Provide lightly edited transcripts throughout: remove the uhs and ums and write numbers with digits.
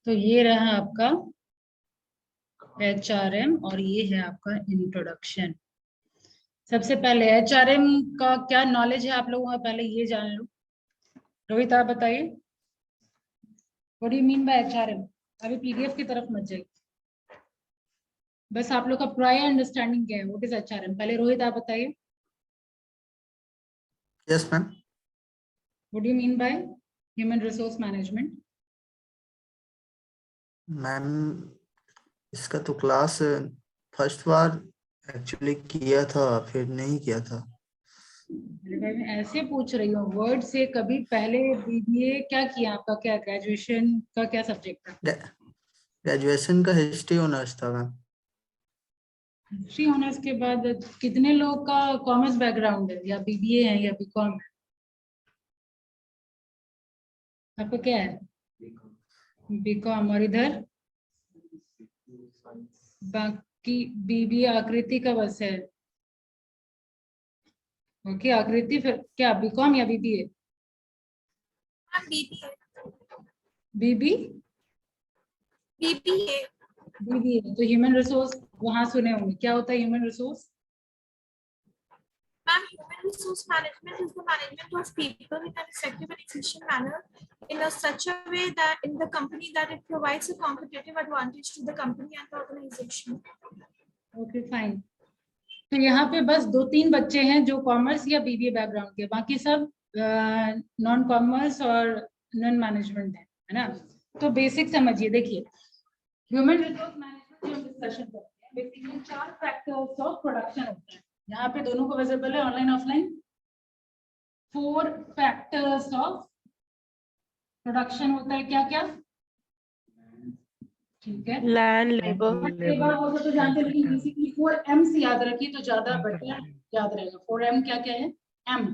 तो ये रहा आपका HRM और ये है आपका इंट्रोडक्शन। सबसे पहले HRM का क्या नॉलेज है आप लोगों का, पहले ये जान लो। रोहित आप बताइए, what do you mean by HRM? अभी PDF की तरफ मत जाइए, बस आप लोग का प्रायर अंडरस्टैंडिंग क्या है, व्हाट इज HRM? पहले रोहित आप बताइए। Yes ma'am. What do you mean by human resource management? Ma'am इसका तो क्लास फर्स्ट बार एक्चुअली किया था, फिर नहीं किया था। मैं ऐसे पूछ रही हूँ वर्ड से, कभी पहले BBA क्या किया आपका, क्या ग्रेजुएशन का क्या सब्जेक्ट था? ग्रेजुएशन का हिस्ट्री ऑनर्स था मैम। हिस्ट्री ऑनर्स के बाद कितने लोग का कॉमर्स बैकग्राउंड है, या BBA है या BCom है? आपको क्या है? BCom। और इधर बाकी BBA आकृति का बस है। ओके आकृति, फिर क्या BCom या BBA? BBA तो ह्यूमन रिसोर्स वहां सुने होंगे, क्या होता है human resource? Ma'am, human resource management is the management of people in an effective and efficient manner in a such a way that in the company that it provides a competitive advantage to the company and the organization. Okay fine. तो यहाँ पे बस 2-3 बच्चे हैं जो commerce या BBA background के, बाकी सब नॉन कॉमर्स और नॉन मैनेजमेंट है ना। तो बेसिक समझिए, देखिए ह्यूमन रिसोर्स मैनेजमेंट जो हम डिस्कशन करते हैं बेसिकली 4 फैक्टर्स ऑफ प्रोडक्शन होता है। यहाँ पे दोनों को विजिबल है online offline. 4 factors of production होता है, क्या क्या? ठीक है, लैंड लेबर होगा तो जानते हैं, लेकिन बेसिकली 4M से याद रखिए तो ज्यादा बेटर याद रहेगा। 4M क्या क्या है? M,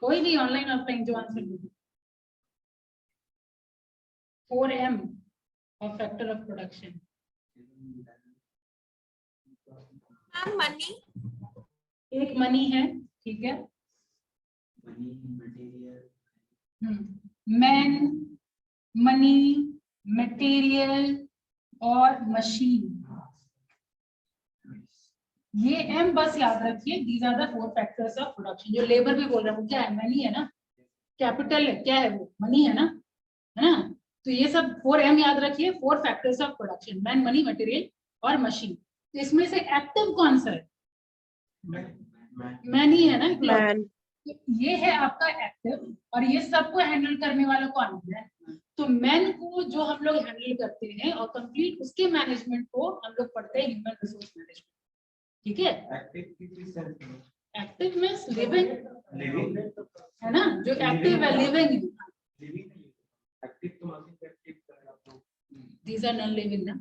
कोई भी ऑनलाइन ऑफलाइन जो आंसर दे। 4M और फैक्टर ऑफ प्रोडक्शन। Money. एक मनी है, ठीक है, मैन, मनी, मटेरियल और मशीन। ये M बस याद रखिए, these are the 4 factors of production. जो लेबर भी बोल रहा है वो क्या है? मनी है ना, कैपिटल है, क्या है वो? मनी है ना, है ना। तो ये सब 4M याद रखिए, 4 factors of production, man, money, material और मशीन। तो इसमें से एक्टिव कौन सा है? मैन ही है ना, मैन। तो ये है आपका एक्टिव, और ये सबको हैंडल करने वाला कौन है? तो मैन को जो हम लोग हैंडल करते हैं और कंप्लीट उसके मैनेजमेंट को हम लोग पढ़ते हैं ह्यूमन रिसोर्स मैनेजमेंट, ठीक है। एक्टिव मींस लिविंग है ना, जो एक्टिव है living. These are non living ना,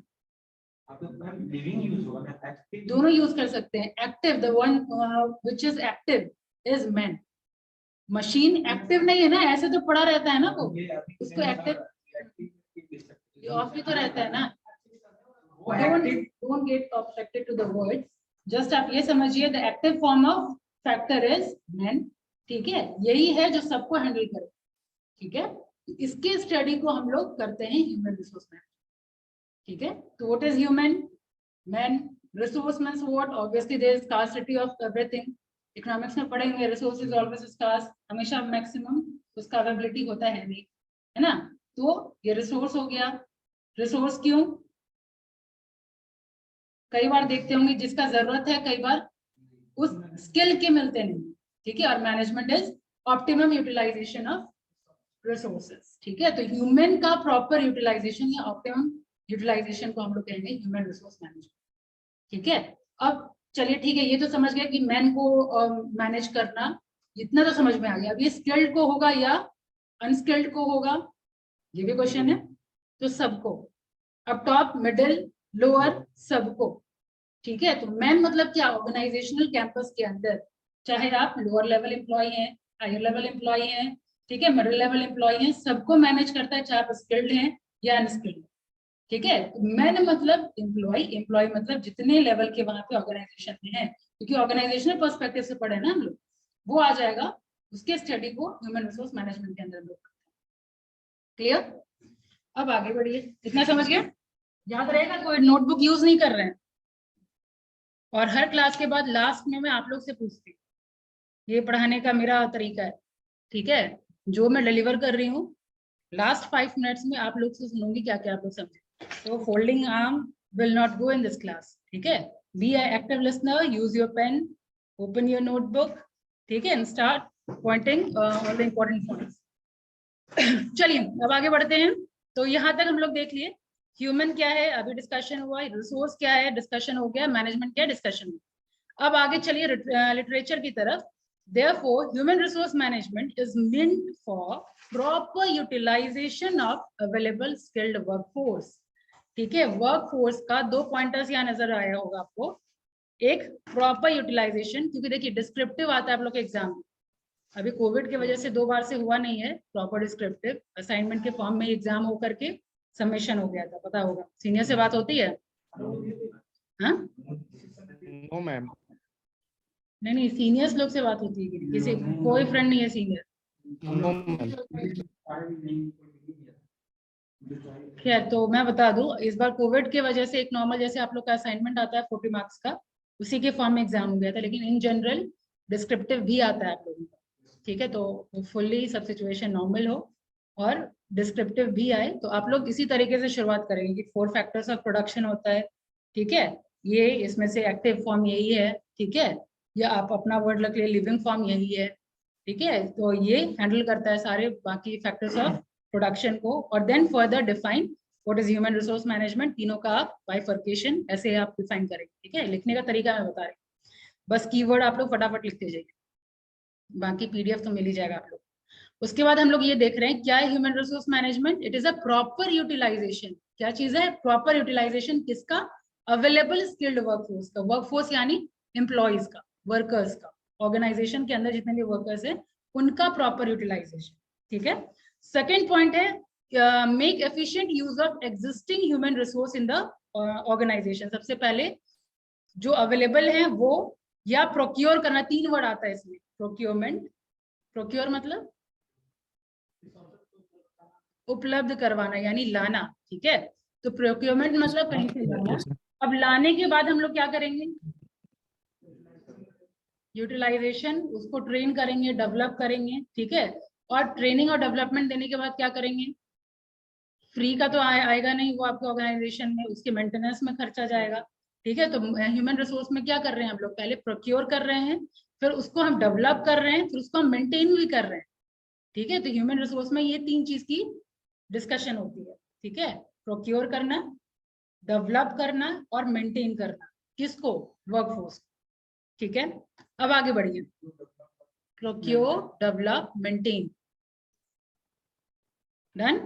दोनों यूज कर सकते हैं। Active, the one which is active is man. Machine active नहीं है ना, ऐसे तो पड़ा रहता है ना वो, उसको एक्टिव ऑफ भी तो रहता है ना। Don't get obstructed to the words, just आप ये समझिए the active form of factor is man, ठीक है। यही है जो सबको हैंडल करे, ठीक है। इसके स्टडी को हम लोग करते हैं ह्यूमन रिसोर्स मैनेजमेंट, ठीक है। तो what is human? Man. Resource means what? Obviously there is scarcity of everything. Economics में पढ़ेंगे रिसोर्स इज ऑलवेज स्कार्स, हमेशा मैक्सिमम उसका अवेलेबिलिटी होता है नहीं, है ना। तो ये रिसोर्स हो गया। रिसोर्स क्यों? कई बार देखते होंगे जिसका जरूरत है कई बार उस स्किल के मिलते नहीं, ठीक है। और management is optimum utilisation of resources, ठीक है। तो ह्यूमन का प्रॉपर यूटिलाइजेशन या ऑप्टिमम यूटिलाइजेशन को हम लोग कहेंगे ह्यूमन रिसोर्स मैनेजमेंट, ठीक है। अब चलिए ठीक है, ये तो समझ गए कि मैन को मैनेज करना, इतना तो समझ में आ गया। अब ये स्किल्ड को होगा या अनस्किल्ड को होगा, ये भी क्वेश्चन है। तो सबको, अब टॉप, मिडिल, लोअर, सबको, ठीक है। तो मैन मतलब क्या? ऑर्गेनाइजेशनल कैंपस के अंदर, चाहे आप लोअर लेवल एम्प्लॉय हैं, हायर लेवल एम्प्लॉय हैं, ठीक है, मिडिल लेवल एम्प्लॉय हैं, सबको मैनेज करता है, चाहे आप स्किल्ड हैं या अनस्किल्ड, ठीक है। मैन मतलब एम्प्लॉय, एम्प्लॉय मतलब जितने लेवल के वहां पे ऑर्गेनाइजेशन में है, क्योंकि ऑर्गेनाइजेशनल पर्सपेक्टिव से पढ़े ना हम लोग, वो आ जाएगा। उसके स्टडी को ह्यूमन रिसोर्स मैनेजमेंट के अंदर हम लोग करते हैं। क्लियर? अब आगे बढ़िए, इतना समझ गए? याद रहेगा, कोई नोटबुक यूज नहीं कर रहे हैं। और हर क्लास के बाद लास्ट में मैं आप लोग से पूछती हूँ, ये पढ़ाने का मेरा तरीका है, ठीक है? जो मैं डिलीवर कर रही हूँ लास्ट 5 मिनट्स में आप लोग से सुनूंगी क्या क्या आप लोग समझे। तो folding arm will not go in this class, ठीक है? Be a active listener, use your pen, open your notebook, ठीक है, and start pointing all the important points. चलिए अब आगे बढ़ते हैं। तो यहाँ तक हम लोग देख लिए ह्यूमन क्या है, अभी डिस्कशन हुआ, रिसोर्स क्या है डिस्कशन हो गया, मैनेजमेंट क्या है डिस्कशन हुआ। अब आगे चलिए लिटरेचर की तरफ। Therefore, human resource management is meant for proper utilization of available skilled workforce. ठीक है, वर्कफोर्स का 2 पॉइंटर्स यहाँ नजर आया होगा आपको। एक प्रॉपर यूटिलाइजेशन, क्योंकि देखिए डिस्क्रिप्टिव आता है आप लोग के एग्जाम में, अभी कोविड की वजह से 2 बार से हुआ नहीं है प्रॉपर डिस्क्रिप्टिव, असाइनमेंट के फॉर्म में एग्जाम हो करके सबमिशन हो गया था, पता होगा। सीनियर से बात होती है? हाँ नो मैम। नहीं, सीनियर्स लोग से बात होती है, किसी कोई फ्रेंड नहीं है सीनियर? No ma'am. खैर, तो मैं बता दूं, इस बार कोविड के वजह से एक नॉर्मल जैसे आप लोग का असाइनमेंट आता है 40 मार्क्स का, उसी के फॉर्म में एग्जाम हो गया था, लेकिन इन जनरल डिस्क्रिप्टिव भी आता है आप लोगों का, ठीक है? तो फुल्ली सब सिचुएशन नॉर्मल हो और डिस्क्रिप्टिव भी आए, तो आप लोग इसी तरीके से शुरुआत करेंगे कि 4 फैक्टर्स ऑफ प्रोडक्शन होता है, ठीक है? ये इसमें से एक्टिव फॉर्म यही है, ठीक है? या आप अपना वर्ड रख ले, लिविंग फॉर्म यही है, ठीक है? तो ये हैंडल करता है सारे बाकी फैक्टर्स ऑफ प्रोडक्शन को, और then further define what is human resource management. तीनों का आप बाइफर्केशन ऐसे आप डिफाइन करेंगे, ठीक है? लिखने का तरीका मैं बता रही हूँ, बस कीवर्ड आप लोग फटाफट लिखते जाइए, बाकी पीडीएफ तो मिल ही जाएगा आप लोग। उसके बाद हम लोग ये देख रहे हैं क्या है human resource management. It is a proper utilisation. क्या चीज है? प्रॉपर यूटिलाइजेशन किसका? अवेलेबल स्किल्ड वर्कफोर्स का। वर्कफोर्स यानी एम्प्लॉइज का, वर्कर्स का, ऑर्गेनाइजेशन के अंदर जितने भी वर्कर्स हैं उनका प्रॉपर यूटिलाइजेशन, ठीक है? सेकेंड पॉइंट है make efficient use of existing human resource in the organisation. सबसे पहले जो अवेलेबल है वो, या प्रोक्योर करना, 3 वर्ड आता है इसमें, प्रोक्योरमेंट, प्रोक्योर मतलब उपलब्ध करवाना यानी लाना, ठीक है? तो प्रोक्योरमेंट मतलब कहीं से लाना। अब लाने के बाद हम लोग क्या करेंगे? यूटिलाइजेशन, उसको ट्रेन करेंगे, डेवलप करेंगे, ठीक है? और ट्रेनिंग और डेवलपमेंट देने के बाद क्या करेंगे? फ्री का तो आएगा नहीं वो आपके ऑर्गेनाइजेशन में, उसके मेंटेनेंस में खर्चा जाएगा, ठीक है? तो ह्यूमन रिसोर्स में क्या कर रहे हैं हम लोग? पहले प्रोक्योर कर रहे हैं, फिर उसको हम डेवलप कर रहे हैं, फिर उसको हम मेंटेन भी कर रहे हैं, ठीक है? तो ह्यूमन रिसोर्स में ये 3 चीज की डिस्कशन होती है, ठीक है? प्रोक्योर करना, डेवलप करना और मेंटेन करना, किसको? वर्कफोर्स, ठीक है? अब आगे बढ़िए, procure, develop, maintain, done.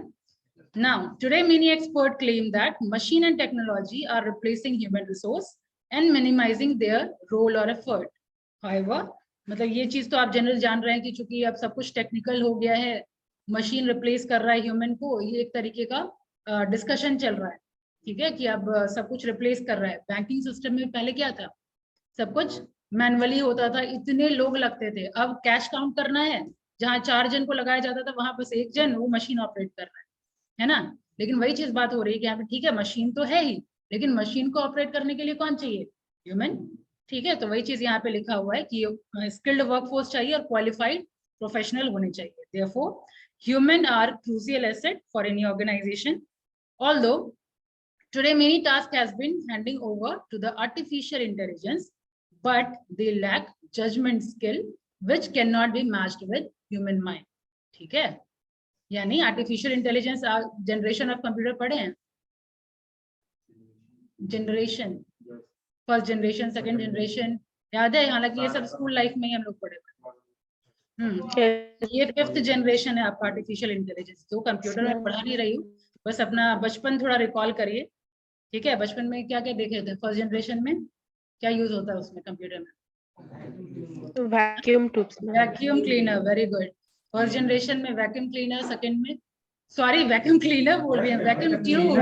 Now, today many experts claim that machine and technology are replacing human resource and minimizing their role or effort. However, मतलब ये चीज तो आप जनरल जान रहे हैं कि चूंकि अब सब कुछ टेक्निकल हो गया है, मशीन रिप्लेस कर रहा है ह्यूमन को, ये एक तरीके का डिस्कशन चल रहा है, ठीक है? कि अब सब कुछ रिप्लेस कर रहा है। बैंकिंग सिस्टम में पहले क्या था? सब कुछ मैनुअली होता था, इतने लोग लगते थे। अब कैश काउंट करना है, जहाँ 4 जन को लगाया जाता था वहां बस 1 जन वो मशीन ऑपरेट कर रहा है ना? लेकिन वही चीज बात हो रही है कि यहाँ पे ठीक है मशीन तो है ही, लेकिन मशीन को ऑपरेट करने के लिए कौन चाहिए? ह्यूमन, ठीक है? तो वही चीज यहाँ पे लिखा हुआ है कि स्किल्ड वर्कफोर्स चाहिए और क्वालिफाइड प्रोफेशनल होने चाहिए। Therefore human are crucial asset for any organisation. Although today many tasks has been handing over to the artificial intelligence, but they lack judgment skill which cannot be matched with human mind, ठीक है? यानी artificial intelligence, generation of computer पढ़े हैं? Generation, first generation, second generation, याद है? हालांकि ये सब स्कूल लाइफ में ही हम लोग पढ़े हुए। ये 5th जनरेशन है आपका आर्टिफिशियल इंटेलिजेंस। तो कंप्यूटर में पढ़ा नहीं रही हूँ, बस अपना बचपन थोड़ा रिकॉल करिए, ठीक है? बचपन में क्या क्या देखे थे? फर्स्ट जनरेशन में क्या यूज होता है उसमें कंप्यूटर में? Vacuum tubes. Vacuum cleaner, very good. First generation में वैक्यूम क्लीनर, सेकंड में सॉरी वैक्यूम क्लीनर बोल रही है, वैक्यूम ट्यूब,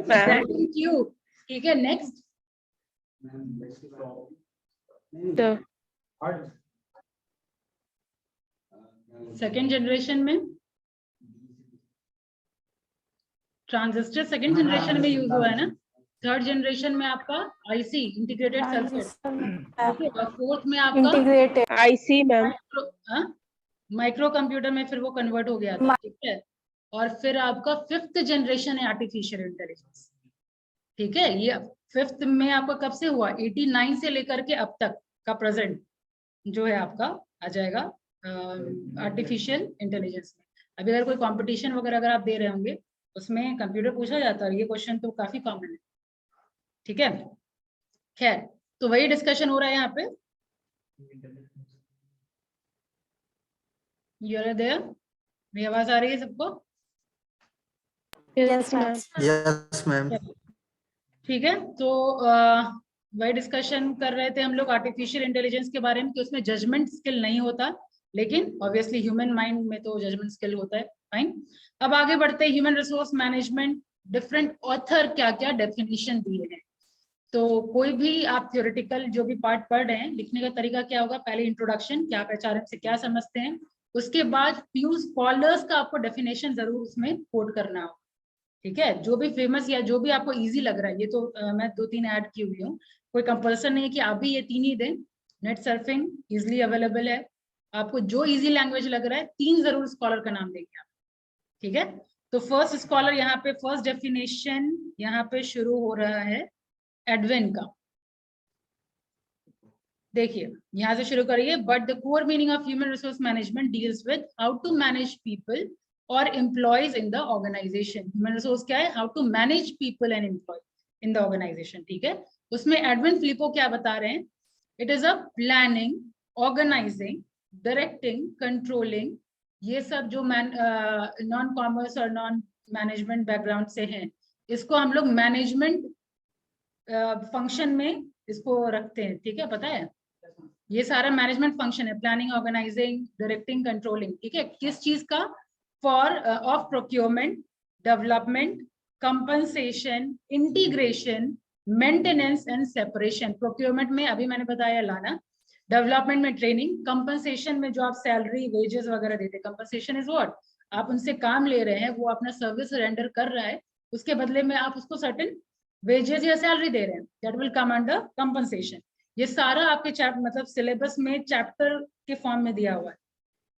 वैक्यूम ट्यूब, ठीक है? नेक्स्ट सेकेंड जनरेशन में ट्रांजिस्टर सेकेंड जनरेशन में यूज हुआ है ना। थर्ड जनरेशन में आपका आईसी इंटीग्रेटेड सर्किट, और फोर्थ में आपका integrated IC ma'am. Micro computer में फिर वो कन्वर्ट हो गया था, ठीक है। और फिर आपका फिफ्थ जनरेशन है आर्टिफिशियल इंटेलिजेंस, ठीक है। ये फिफ्थ में आपका कब से हुआ, 89 से लेकर के अब तक का प्रेजेंट जो है आपका आ जाएगा आर्टिफिशियल इंटेलिजेंस में। अभी अगर कोई कंपटीशन वगैरह अगर आप दे रहे होंगे उसमें कंप्यूटर पूछा जाता है, ये क्वेश्चन तो काफी कॉमन है, ठीक है। खैर, तो वही डिस्कशन हो रहा है यहाँ पे। You're there? मेरी आवाज आ रही है सबको? Yes ma'am. Yes ma'am. ठीक है, तो वही डिस्कशन कर रहे थे हम लोग आर्टिफिशियल इंटेलिजेंस के बारे में कि उसमें जजमेंट स्किल नहीं होता, लेकिन ऑब्वियसली ह्यूमन माइंड में तो जजमेंट स्किल होता है। फाइन, अब आगे बढ़ते हैं। Human resource management, different author क्या क्या डेफिनेशन दिए हैं। तो कोई भी आप थ्योरेटिकल जो भी पार्ट पढ़ रहे हैं, लिखने का तरीका क्या होगा, पहले इंट्रोडक्शन, क्या आप HRM से क्या समझते हैं, उसके बाद फ्यू स्कॉलर्स का आपको डेफिनेशन जरूर उसमें कोट करना हो, ठीक है। जो भी फेमस या जो भी आपको इजी लग रहा है, ये तो मैं 2-3 ऐड की हुई हूँ, कोई कंपल्सन नहीं है कि आप भी ये 3 ही दें। नेट सर्फिंग इजिली अवेलेबल है, आपको जो इजी लैंग्वेज लग रहा है 3 जरूर स्कॉलर का नाम देंगे आप, ठीक है। तो फर्स्ट स्कॉलर यहाँ पे, फर्स्ट डेफिनेशन यहाँ पे शुरू हो रहा है एडविन का। देखिए यहाँ से शुरू करिए। But the core meaning of human resource management deals with how to manage people और employees in the organisation. Human resource क्या है, how to manage people and employ in the organisation, ठीक है। उसमें एडविन फिलिपो क्या बता रहे हैं, it is a planning, organizing, directing, controlling, ये सब जो नॉन कॉमर्स और नॉन मैनेजमेंट बैकग्राउंड से हैं, इसको हम लोग मैनेजमेंट फंक्शन में इसको रखते हैं, ठीक है। पता है ये सारा मैनेजमेंट फंक्शन है, प्लानिंग, ऑर्गेनाइजिंग, डायरेक्टिंग, कंट्रोलिंग, ठीक है। किस चीज का, for of procurement, development, compensation, integration, maintenance and separation. Procurement में अभी मैंने बताया लाना, डेवलपमेंट में ट्रेनिंग, कंपनसेशन में जो आप सैलरी वेजेस वगैरह देते हैं, कंपनसेशन इज व्हाट, आप उनसे काम ले रहे हैं, वो अपना सर्विस रेंडर कर रहा है, उसके बदले में आप उसको सर्टेन वेजेस या सैलरी दे रहे हैं, that will come under compensation. ये सारा आपके मतलब सिलेबस में चैप्टर के फॉर्म में दिया हुआ है,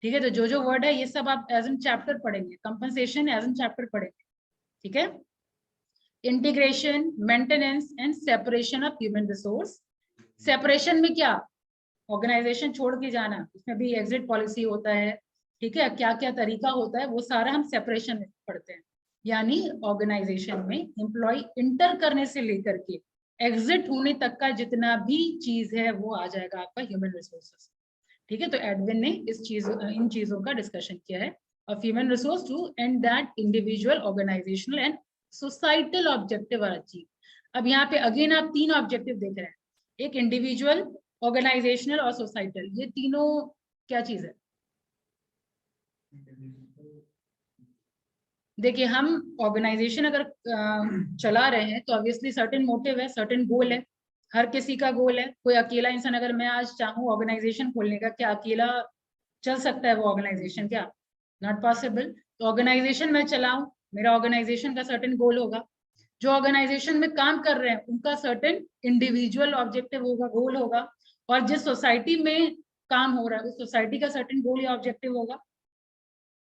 ठीक है। तो जो जो वर्ड है ये सब आप एज एन चैप्टर पढ़ेंगे, कंपनसेशन एज एन चैप्टर पढ़ेंगे, ठीक है। Integration, maintenance and separation of human resource. Separation में क्या, ऑर्गेनाइजेशन छोड़ के जाना, उसमें भी एग्जिट पॉलिसी होता है, ठीक है, क्या क्या तरीका होता है, वो सारा हम सेपरेशन में पढ़ते हैं। यानी ऑर्गेनाइजेशन में एम्प्लॉय इंटर करने से लेकर के एग्जिट होने तक का जितना भी चीज है वो आ जाएगा आपका ह्यूमन रिसोर्सेस, ठीक है। तो एडविन ने इन चीजों का डिस्कशन किया है, of human resource to end that individual, organisational and societal objective are achieve. अब यहाँ पे अगेन आप 3 ऑब्जेक्टिव देख रहे हैं, एक इंडिविजुअल, ऑर्गेनाइजेशनल और सोसाइटल। ये तीनों क्या चीज है, देखिए हम ऑर्गेनाइजेशन अगर चला रहे हैं तो ऑब्वियसली सर्टेन मोटिव है, सर्टेन गोल है, हर किसी का गोल है। कोई अकेला इंसान, अगर मैं आज चाहूँ ऑर्गेनाइजेशन खोलने का, क्या अकेला चल सकता है वो ऑर्गेनाइजेशन, क्या, नॉट पॉसिबल। तो ऑर्गेनाइजेशन में चलाऊं, मेरा ऑर्गेनाइजेशन का सर्टेन गोल होगा, जो ऑर्गेनाइजेशन में काम कर रहे हैं उनका सर्टेन इंडिविजुअल ऑब्जेक्टिव होगा, गोल होगा, और जिस सोसाइटी में काम हो रहा है उस सोसाइटी का सर्टेन गोल या ऑब्जेक्टिव होगा,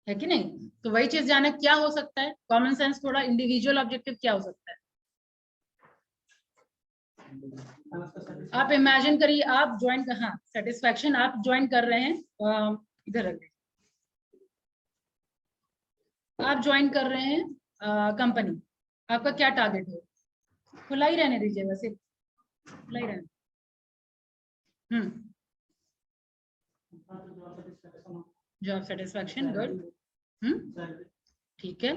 है कि नहीं। तो वही चीज जाना क्या हो सकता है, कॉमन सेंस थोड़ा, इंडिविजुअल ऑब्जेक्टिव क्या हो सकता है। आप इमेजिन करिए, आप ज्वाइन कर, हाँ सेटिस्फैक्शन, आप ज्वाइन कर रहे हैं, इधर रख दीजिए, आप ज्वाइन कर रहे हैं कंपनी, आपका क्या टारगेट है, खुला ही रहने दीजिए, वैसे खुला ही रहने। जॉब सेटिस्फैक्शन, गुड, ठीक है।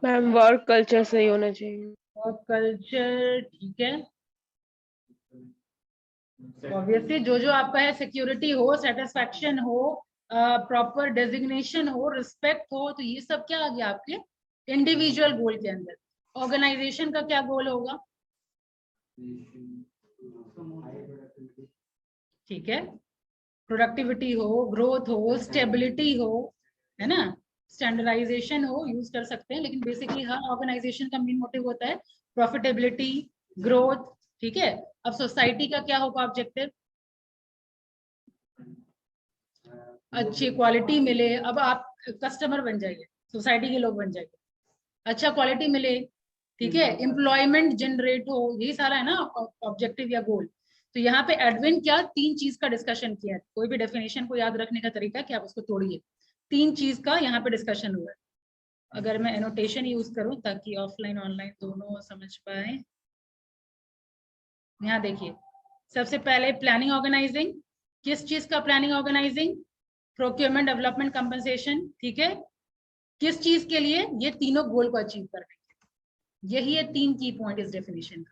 मैम वर्क कल्चर सही होना चाहिए। वर्क कल्चर, ठीक है। ऑब्वियसली जो जो आपका है, सिक्योरिटी हो, सेटिस्फैक्शन हो, प्रॉपर डेजिग्नेशन हो, रिस्पेक्ट हो, तो ये सब क्या आ गया आपके इंडिविजुअल गोल के अंदर। ऑर्गेनाइजेशन का क्या गोल होगा, ठीक है, प्रोडक्टिविटी हो, ग्रोथ हो, स्टेबिलिटी हो, है ना, स्टैंडर्डाइजेशन हो, यूज कर सकते हैं, लेकिन बेसिकली हर ऑर्गेनाइजेशन का मेन मोटिव होता है प्रॉफिटेबिलिटी, ग्रोथ, ठीक है। अब सोसाइटी का क्या होगा ऑब्जेक्टिव, अच्छी क्वालिटी मिले, अब आप कस्टमर बन जाइए, सोसाइटी के लोग बन जाइए, अच्छा क्वालिटी मिले, ठीक है, एम्प्लॉयमेंट जनरेट हो, यही सारा है ना ऑब्जेक्टिव या गोल। तो यहाँ पे एडविन क्या 3 चीज का डिस्कशन किया है, कोई भी डेफिनेशन को याद रखने का तरीका कि आप उसको तोड़िए, 3 चीज का यहाँ पे डिस्कशन हुआ है। अगर मैं एनोटेशन यूज करूं ताकि ऑफलाइन ऑनलाइन दोनों समझ पाए, यहाँ देखिए, सबसे पहले प्लानिंग ऑर्गेनाइजिंग, किस चीज का planning organising, procurement, development, compensation, ठीक है, किस चीज के लिए, ये तीनों गोल को अचीव करने के, यही है 3 की पॉइंट इस डेफिनेशन का,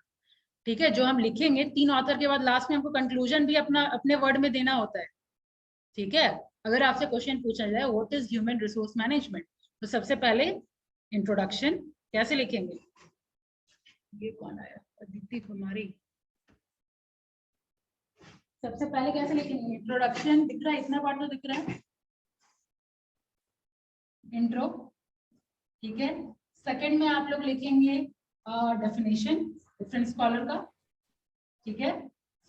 ठीक है, जो हम लिखेंगे 3 ऑथर के बाद लास्ट में हमको कंक्लूजन भी अपने वर्ड में देना होता है, ठीक है। अगर आपसे क्वेश्चन पूछा जाए what is human resource management, तो सबसे पहले इंट्रोडक्शन कैसे लिखेंगे, ये कौन आया, अदिति कुमारी, सबसे पहले कैसे लिखेंगे, इंट्रोडक्शन दिख रहा है, इतना पार्ट तो दिख रहा है, इंट्रो, ठीक है। सेकंड में आप लोग लिखेंगे डेफिनेशन डिफरेंट स्कॉलर का, ठीक है,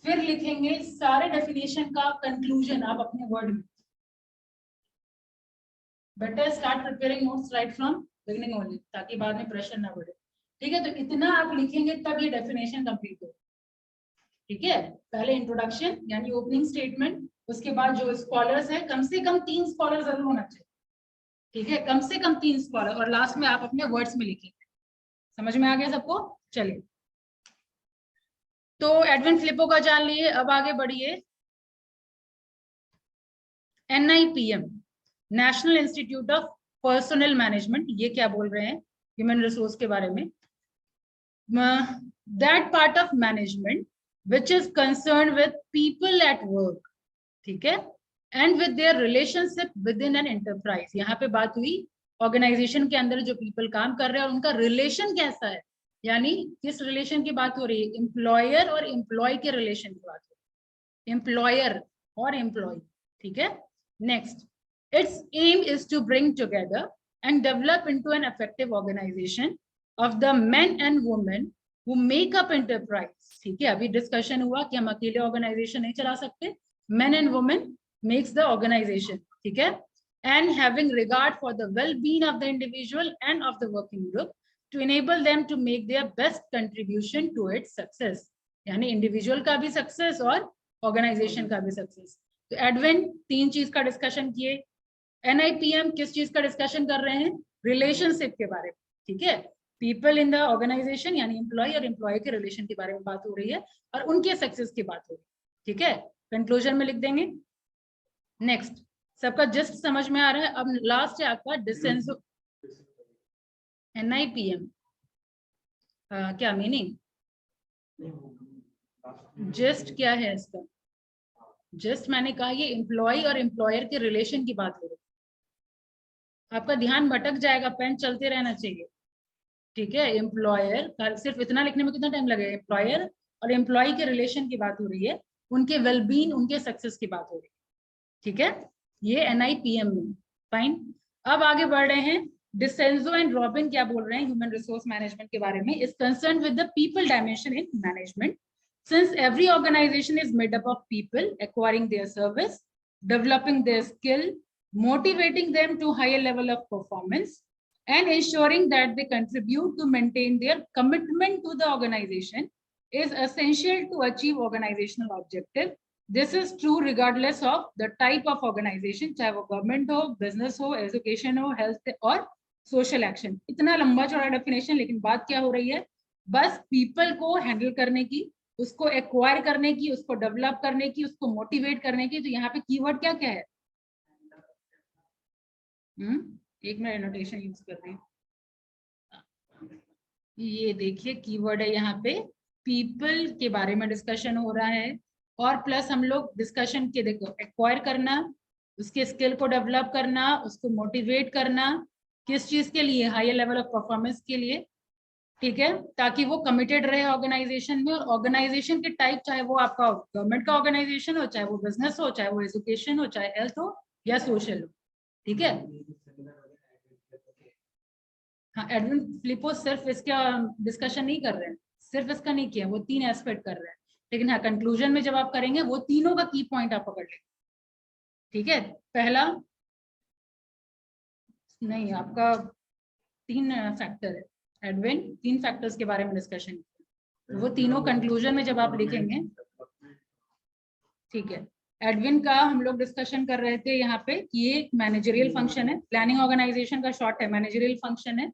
फिर लिखेंगे सारे डेफिनेशन का कंक्लूजन आप अपने वर्ड में, better start preparing notes right from beginning only, ताकि बाद में प्रेशर ना बढ़े, ठीक है। तो इतना आप लिखेंगे तब ये डेफिनेशन कंप्लीट हो, ठीक है। पहले इंट्रोडक्शन यानी ओपनिंग स्टेटमेंट, उसके बाद जो स्कॉलर्स है कम से कम 3 स्कॉलर जरूर होना चाहिए, ठीक है, कम से कम 3 स्कॉलर, और लास्ट में आप अपने वर्ड्स में लिखेंगे। समझ में आ गया सबको, चलिए। तो एडविन फ्लिपो का जान लिए, अब आगे बढ़िए। NIPM, national institute of personal management, ये क्या बोल रहे हैं ह्यूमन रिसोर्स के बारे में, that part of management which is concern with people at work, ठीक है, and with their relationship with in an enterprise. यहाँ पे बात हुई ऑर्गेनाइजेशन के अंदर जो पीपल काम कर रहे हैं और उनका रिलेशन कैसा है, यानी किस रिलेशन की बात हो रही है, एम्प्लॉयर और एम्प्लॉय के रिलेशन की बात हो रही है, एम्प्लॉयर और एम्प्लॉय, ठीक है। Next, its aim is to bring together and develop into an effective organisation of the men and women who make up enterprise, ठीक है। अभी डिस्कशन हुआ कि हम अकेले ऑर्गेनाइजेशन नहीं चला सकते, men and women makes the organization, ठीक है, and having regard for the well-being of the individual and of the working group to enable them to make their best contribution to its success, यानी individual का भी success और organisation का भी success. तो Edwin 3 चीज का डिस्कशन किए, NIPM किस चीज का डिस्कशन कर रहे हैं, रिलेशनशिप के बारे में, ठीक है, पीपल इन द ऑर्गेनाइजेशन यानी एम्प्लॉय और एम्प्लॉय के रिलेशन के बारे में बात हो रही है और उनके सक्सेस की बात हो रही है, ठीक है, कंक्लूजन में लिख देंगे। नेक्स्ट, सबका जस्ट समझ में आ रहा है। अब लास्ट है आपका डिसेंसो, NIPM क्या मीनिंग, जस्ट क्या है इसका, जस्ट मैंने कहा ये एम्प्लॉय और एम्प्लॉयर के रिलेशन की बात हो रही है, आपका ध्यान भटक जाएगा, पेन चलते रहना चाहिए, ठीक है। एम्प्लॉयर सिर्फ इतना लिखने में कितना टाइम लगेगा, एम्प्लॉयर और एम्प्लॉय के रिलेशन की बात हो रही है, उनके वेलबींग उनके सक्सेस की बात हो रही है, ठीक है, ये NIPM में, फाइन। अब आगे बढ़ रहे हैं, डिसेंजो एंड रॉबिन क्या बोल रहे हैं ह्यूमन रिसोर्स मैनेजमेंट के बारे में, is concern with the people dimension in management, since every organisation is made up of people acquiring their service, developing their skill, motivating them to higher level of performance and ensuring that they contribute to maintain their commitment to the organization is essential to achieve organizational objective. This is true regardless of the type of organization, चाहे वो government हो, business हो, education हो, health और social action. इतना लंबा चौड़ा definition, लेकिन बात क्या हो रही है, बस पीपल को हैंडल करने की, उसको एक्वायर करने की, उसको डेवलप करने की, उसको मोटिवेट करने की। तो यहाँ पे कीवर्ड क्या क्या है, एक मिनट नोटेशन यूज कर रही हूँ, ये देखिए कीवर्ड है यहाँ पे, पीपल के बारे में डिस्कशन हो रहा है, और प्लस हम लोग डिस्कशन के, देखो, एक्वायर करना, उसके स्किल को डेवलप करना, उसको मोटिवेट करना, किस चीज के लिए, हायर लेवल ऑफ परफॉर्मेंस के लिए, ठीक है, ताकि वो कमिटेड रहे ऑर्गेनाइजेशन में। और ऑर्गेनाइजेशन के टाइप, चाहे वो आपका गवर्नमेंट का ऑर्गेनाइजेशन हो, चाहे वो बिजनेस हो, चाहे वो एजुकेशन हो, चाहे हेल्थ हो या सोशल हो, ठीक है। हाँ, एडविन फिलिपो सिर्फ इसका डिस्कशन नहीं कर रहे हैं, सिर्फ इसका नहीं किया, वो 3 एस्पेक्ट कर रहे हैं। लेकिन हाँ, कंक्लूजन में जब आप करेंगे वो तीनों का की पॉइंट आप पकड़ लेंगे, ठीक है। पहला नहीं, आपका 3 फैक्टर है, एडविन 3 फैक्टर्स के बारे में डिस्कशन, वो तीनों कंक्लूजन में जब आप लिखेंगे, ठीक है। एडविन का हम लोग डिस्कशन कर रहे थे यहाँ पे कि ये मैनेजरियल फंक्शन है, प्लानिंग ऑर्गेनाइजेशन का शॉर्ट है, मैनेजरियल फंक्शन है।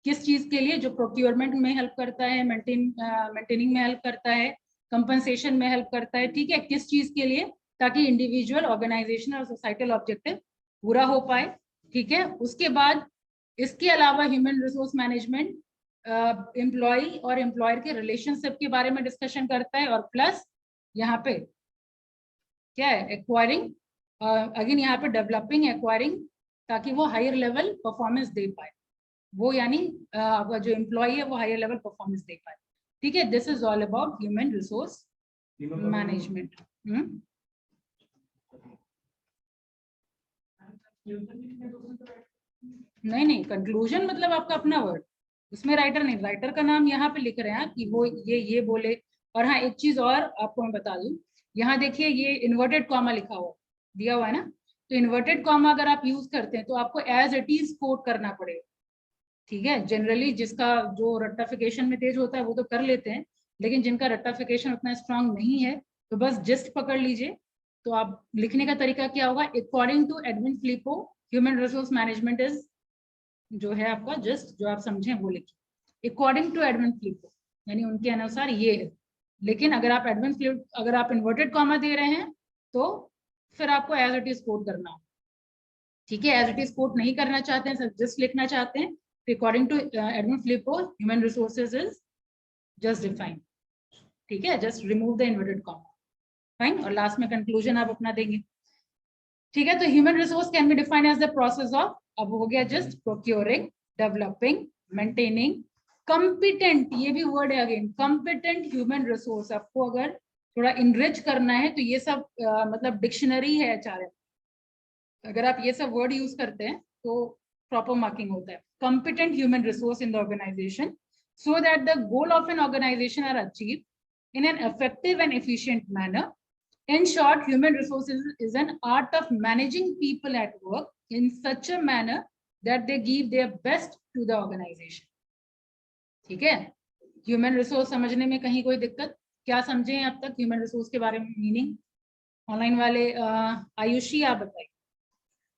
किस चीज के लिए? जो प्रोक्योरमेंट में हेल्प करता है, मेंटेनिंग में हेल्प करता है, कंपनसेशन में हेल्प करता है, ठीक है। किस चीज के लिए? ताकि इंडिविजुअल, ऑर्गेनाइजेशन और सोसाइटल ऑब्जेक्टिव पूरा हो पाए, ठीक है। उसके बाद इसके अलावा ह्यूमन रिसोर्स मैनेजमेंट एम्प्लॉय और एम्प्लॉयर के रिलेशनशिप के बारे में डिस्कशन करता है। और प्लस यहाँ पे क्या है? एक्वायरिंग, अगेन यहाँ पे डेवलपिंग, एक्वायरिंग, ताकि वो हायर लेवल परफॉर्मेंस दे पाए, वो यानी आपका जो एम्प्लॉय है वो हायर लेवल परफॉर्मेंस दे पाए, ठीक है। This is all about human resource management. नहीं, कंक्लूजन मतलब आपका अपना वर्ड, उसमें राइटर नहीं, राइटर का नाम यहाँ पे लिख रहे हैं कि वो ये बोले। और हाँ, एक चीज और आपको मैं बता दूं, यहाँ देखिए ये इन्वर्टेड कॉमा लिखा हुआ दिया हुआ है ना, तो इन्वर्टेड कॉमा अगर आप यूज करते हैं तो आपको एज इट इज कोट करना पड़ेगा, ठीक है। जनरली जिसका जो रट्टाफिकेशन में तेज होता है वो तो कर लेते हैं, लेकिन जिनका रट्टाफिकेशन उतना स्ट्रांग नहीं है तो बस जस्ट पकड़ लीजिए। तो आप लिखने का तरीका क्या होगा? According to Edwin Flippo human resource management is, जो है आपका जस्ट जो आप समझें वो लिखिए, अकॉर्डिंग टू एडविन फिलिपो, यानी उनके अनुसार ये है। लेकिन अगर आप अगर आप इन्वर्टेड कॉमा दे रहे हैं तो फिर आपको एज इट इज कोट करना होगा, ठीक है। एज इट इज कोट नहीं करना चाहते हैं, जस्ट लिखना चाहते हैं, तो according to Edwin Flippo human resources is just defined, ठीक है। Just remove the inverted comma, fine. और लास्ट में कंक्लूजन आप अपना देंगे, ठीक है। तो human resource can be defined as the process of, अब हो गया just procuring, developing, maintaining, competent, ये भी वर्ड है अगेन, कॉम्पिटेंट ह्यूमन रिसोर्स। आपको अगर थोड़ा इनरिच करना है तो ये सब मतलब डिक्शनरी है HRM, अगर आप ये सब वर्ड यूज करते हैं तो प्रॉपर मार्किंग होता है। Competent human resource in the organisation so that the goal of an organization are achieved in an effective and efficient manner. In short, human resources is an art of managing people at work in such a manner that they give their best to the organization. ठीक है। Human resource समझने में कहीं कोई दिक्कत? क्या समझे हैं अब तक ह्यूमन रिसोर्स के बारे में मीनिंग? ऑनलाइन वाले आयुषी आप बताइए।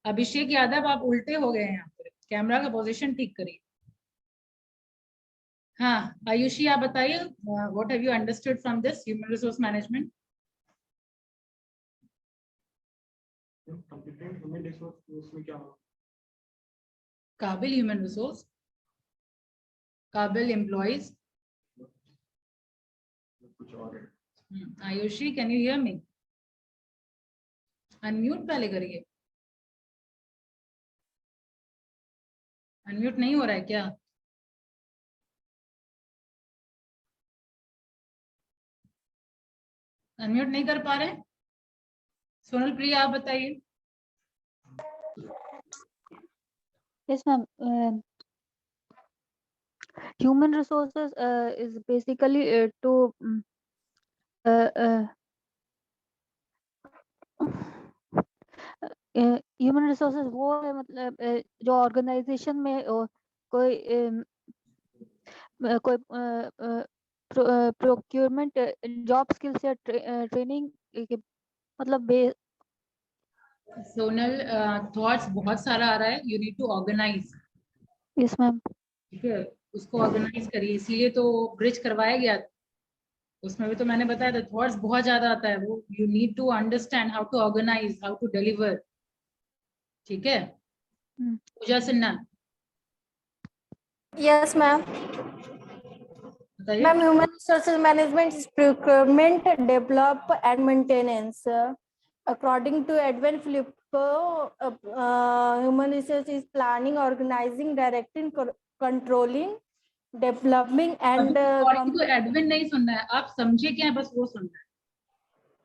अभिषेक यादव आप उल्टे हो गए हैं यहाँ पर, कैमरा का पोजीशन ठीक करिए। हाँ आयुषी आप बताइए, what have you understood from this human resource management? काबिल ह्यूमन रिसोर्स, काबिल employees. Ayushi can you hear me? Unmute पहले करिए, अनम्यूट नहीं हो रहा है क्या? अनम्यूट नहीं कर पा रहे? सोनल प्रिया आप बताइए। Yes, ma'am. Human resources is basically to human resources वो है, मतलब जो ऑर्गेनाइजेशन में कोई प्रोक्योरमेंट, जॉब स्किल्स या ट्रेनिंग, मतलब सोनल थॉट्स बहुत सारा आ रहा है, you need to organise. Yes ma'am. ठीक है, उसको ऑर्गेनाइज करिए, इसीलिए तो ब्रिज करवाया गया। उसमें भी तो मैंने बताया था, थॉट्स बहुत ज्यादा आता है, वो you need to understand how to organise, how to deliver, ठीक है। पूजा सिन्हा Yes, ma'am. बताइए। Ma'am, human resources management is procurement, develop, and maintenance. According to Edwin Filippo, human resources is planning, organizing, directing, controlling, developing and Sorry, तो admin नहीं सुनना है, आप समझे क्या है, बस वो सुनना है।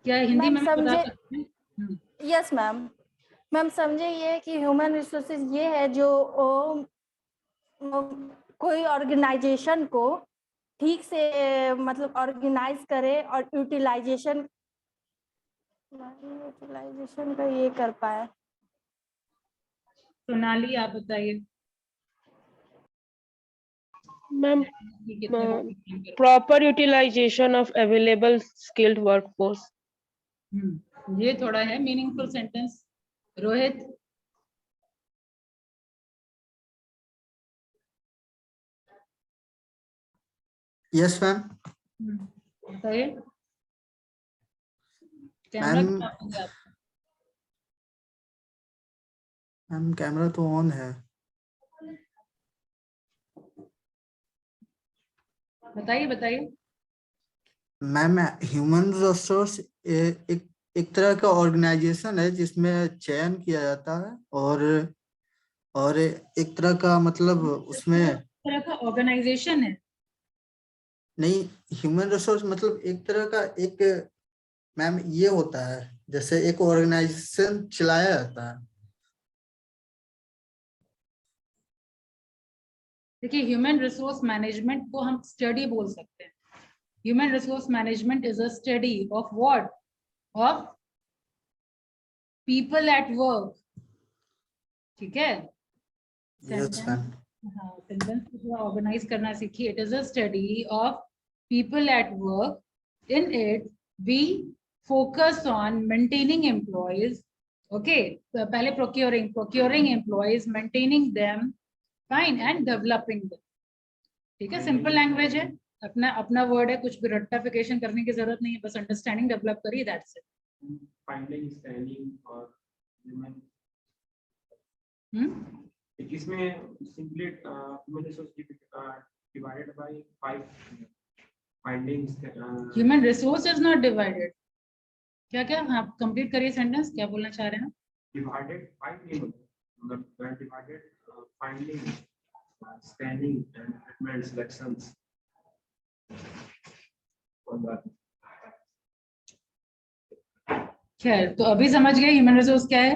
क्या हिंदी मैम में मैं बता समझे, सकती हूँ? यस मैम, मैम समझे ये कि ह्यूमन रिसोर्सेज ये है जो कोई ऑर्गेनाइजेशन को ठीक से मतलब ऑर्गेनाइज करे और यूटिलाइजेशन का ये कर पाए। सोनाली आप बताइए। मैम कि कितने लोग काम कर- proper utilisation of available skilled workforce. ये थोड़ा है meaningful sentence. Rohit, yes ma'am. बताइए। कैमरा मैम क्यों ऑफ है आपका? मैम कैमरा तो ऑन है। बताइए बताइए। मैम ह्यूमन रिसोर्स एक तरह का ऑर्गेनाइजेशन है जिसमें चयन किया जाता है और एक तरह का मतलब उसमें तरह का ऑर्गेनाइजेशन है। नहीं, ह्यूमन रिसोर्स मतलब एक तरह का एक मैम ये होता है जैसे एक ऑर्गेनाइजेशन चलाया जाता है। देखिए, ह्यूमन रिसोर्स मैनेजमेंट को हम स्टडी बोल सकते हैं। Human resource management is a study of what? Of people at work. ठीक है। Yes ma'am. हाँ, सेंटेंस को थोड़ा ऑर्गेनाइज करना सीखिए। It is a study of people at work. In it we focus on maintaining employees. Okay, पहले procuring employees, maintaining them, fine, and developing them. ठीक है, सिंपल लैंग्वेज है, अपना अपना वर्ड है, कुछ भी रट्टाफिकेशन करने की जरूरत नहीं है, बस अंडरस्टैंडिंग डेवलप करिए, दैट्स इट। फाइंडिंग, स्कैनिंग और इसमें simply human resource divided by 5 findings. Human resource is not divided. क्या क्या आप कंप्लीट करिए सेंटेंस, क्या बोलना चाह रहे हैं? डिवाइडेड 5 नहीं मतलब divided finding, scanning and treatment selections. खैर, तो अभी समझ गए ह्यूमन रिसोर्स क्या है।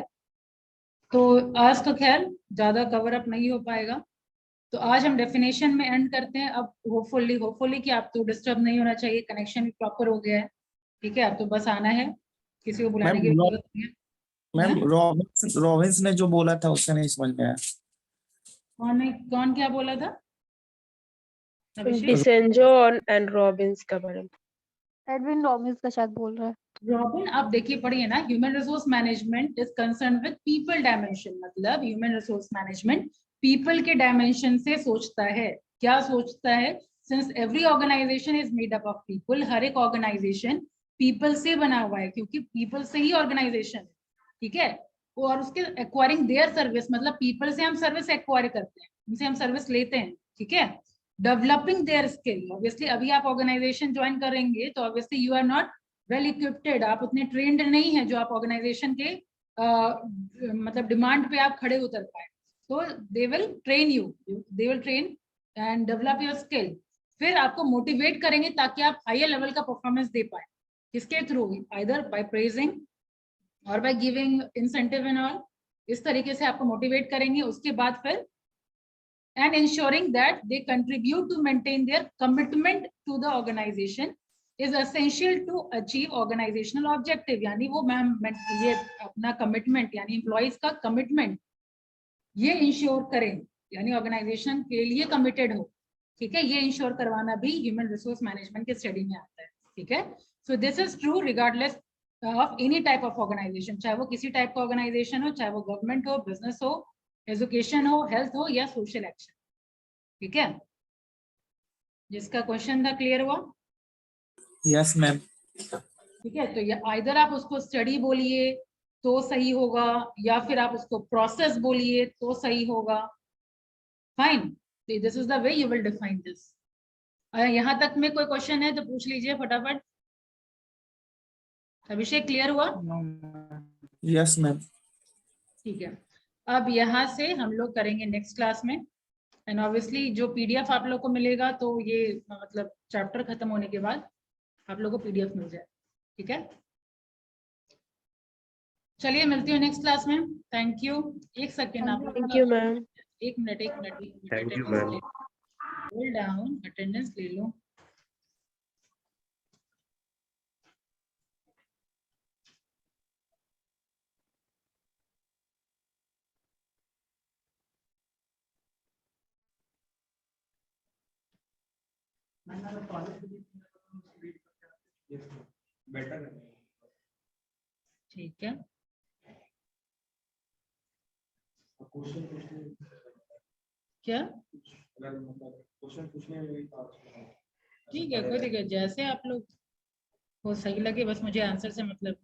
तो आज तो खैर ज्यादा कवर अप नहीं हो पाएगा, तो आज हम डेफिनेशन में एंड करते हैं। अब होपफुली कि आप तो डिस्टर्ब नहीं होना चाहिए, कनेक्शन भी प्रॉपर हो गया है। ठीक है, अब तो बस आना है, किसी को बुलाने की जरूरत नहीं है। मैम रॉबिन्स ने जो बोला था उससे नहीं समझ में आया। कौन क्या बोला था? अभिषेक? डिसेंजो एंड रॉबिन्स का बारे में। एडविन रॉबिन्स का शायद बोल रहा है। रॉबिन, आप देखिए पढ़िए ना, human resource management is concern with people dimension. मतलब ह्यूमन रिसोर्स मैनेजमेंट पीपल के डायमेंशन से सोचता है। क्या सोचता है? Since every organisation is made up of people, हर एक ऑर्गेनाइजेशन पीपल से बना हुआ है, क्योंकि पीपल से ही ऑर्गेनाइजेशन है। ठीक है, और उसके एक्वायरिंग देयर सर्विस, मतलब पीपल से हम सर्विस एक्वायर करते हैं, उनसे हम सर्विस लेते हैं। ठीक है, डेवलपिंग देयर स्किल। ऑब्वियसली अभी आप ऑर्गेनाइजेशन ज्वाइन करेंगे तो obviously you are not well equipped, आप उतने ट्रेंड नहीं है जो आप ऑर्गेनाइजेशन के मतलब डिमांड पे आप खड़े उतर पाए। तो they will train you, they will train and develop your skill. फिर आपको मोटिवेट करेंगे ताकि आप हायर लेवल का परफॉर्मेंस दे पाए। किसके थ्रू? आइदर बाय प्रेजिंग और by giving incentive and all. इस तरीके से आपको मोटिवेट करेंगे। उसके बाद फिर and ensuring that they contribute to maintain their commitment to the organization is essential to achieve organizational objective। यानी वो ये अपना कमिटमेंट यानी एम्प्लॉइज का कमिटमेंट ये इंश्योर करें, यानी ऑर्गेनाइजेशन के लिए कमिटेड हो। ठीक है, ये इंश्योर करवाना भी ह्यूमन रिसोर्स मैनेजमेंट के स्टडी में आता है। ठीक है, so this is true regardless of any type of organisation, चाहे वो किसी टाइप का ऑर्गेनाइजेशन हो, चाहे वो गवर्नमेंट हो, बिजनेस हो, एजुकेशन हो, हेल्थ हो या सोशल एक्शन। ठीक है, जिसका क्वेश्चन था क्लियर हुआ? Yes ma'am. ठीक है, तो ये आइदर आप उसको स्टडी बोलिए तो सही होगा, या फिर आप उसको प्रोसेस बोलिए तो सही होगा। Fine, this is the way you will define this. यहां तक में कोई क्वेश्चन है तो पूछ लीजिए फटाफट। अभिषेक क्लियर हुआ? Yes ma'am. ठीक है, अब यहाँ से हम लोग करेंगे नेक्स्ट क्लास में एंड ऑब्वियसली जो पीडीएफ आप लोग को मिलेगा तो ये मतलब चैप्टर खत्म होने के बाद आप लोग को पीडीएफ मिल जाए, ठीक है। चलिए मिलती हूँ नेक्स्ट क्लास में। Thank you. एक सेकेंड आप Thank you, ma'am. एक minute Thank you, ma'am. Hold down, attendance ले लो। बेटर है। ठीक है, क्वेश्चन पूछने क्या अगर मतलब क्वेश्चन पूछने में भी ठीक है, कोई दिक्कत, जैसे आप लोग को सही लगे, बस मुझे आंसर से मतलब